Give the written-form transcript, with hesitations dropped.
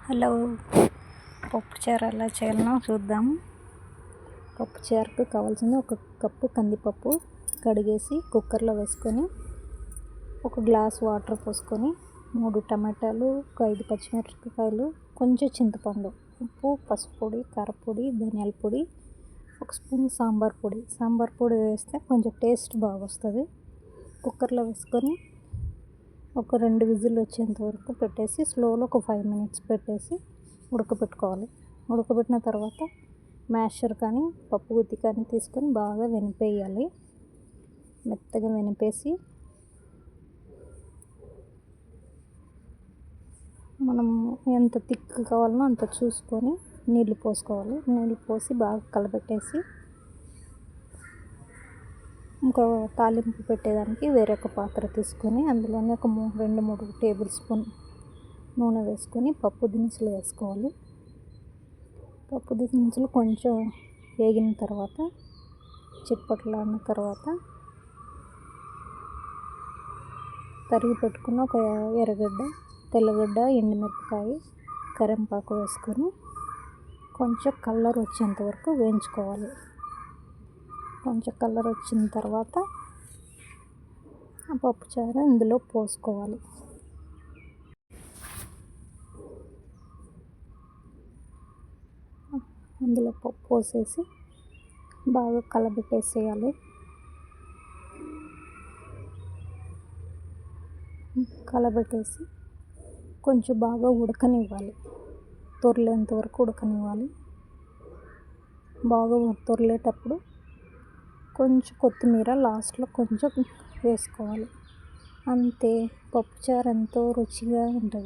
Hello, పప్పుచారు ఎలా చేయాలో చూద్దాం. పప్పుచారుకు కావాల్సింది ఒక కప్పు కందిపప్పు కడిగేసి కుక్కర్లో వేసుకొని ఒక గ్లాస్ వాటర్ పోసుకొని 3 టమాటాలు, ఒక 5 పచ్చిమిరపకాయలు, కొంచెం చింతపండు, ఉప్పు, పసుపు పొడి, కారపొడి, ధనియాల పొడి, ఒక స్పూన్ సాంబార్ పొడి వేస్తే కొంచెం టేస్ట్ బాగా వస్తుంది. కుక్కర్లో వేసుకొని ఒక 2 విజిల్ వచ్చేంత వరకు పెట్టేసి స్లోలో ఒక 5 మినిట్స్ పెట్టేసి ఉడకబెట్టుకోవాలి. ఉడకబెట్టిన తర్వాత మ్యాషర్ కానీ పప్పు గుత్తి కానీ తీసుకొని బాగా వెనిపేయాలి. మెత్తగా వెనిపేసి మనం ఎంత థిక్ కావాలనో అంత చూసుకొని నీళ్ళు పోసుకోవాలి. నీళ్ళు పోసి బాగా కలబెట్టేసి ఇంకా తాలింపు పెట్టేదానికి వేరొక పాత్ర తీసుకొని అందులోనే ఒక 2-3 టేబుల్ స్పూన్ నూనె వేసుకొని పప్పు దినుసులు వేసుకోవాలి. పప్పు దినుసులు కొంచెం వేగిన తర్వాత చిట్పట్లాడిన తర్వాత తరిగి పెట్టుకున్న ఒక ఎర్రగడ్డ, తెల్లగడ్డ, ఎండుమిరపకాయ, కరివేపాకు వేసుకొని కొంచెం కలర్ వచ్చేంత వరకు వేయించుకోవాలి. కొంచెం కలర్ వచ్చిన తర్వాత ఆ పప్పుచారు ఇందులో పోసుకోవాలి. అందులో పప్పు పోసేసి బాగా కలబెట్టేసేయాలి. కలబెట్టేసి కొంచెం బాగా ఉడకనివ్వాలి. తొర్లేంత వరకు ఉడకనివ్వాలి. బాగా తొర్లేటప్పుడు కొంచెం కొత్తిమీర లాస్ట్లో కొంచెం వేసుకోవాలి. అంతే, పప్పుచారు ఎంతో రుచిగా ఉంటుంది.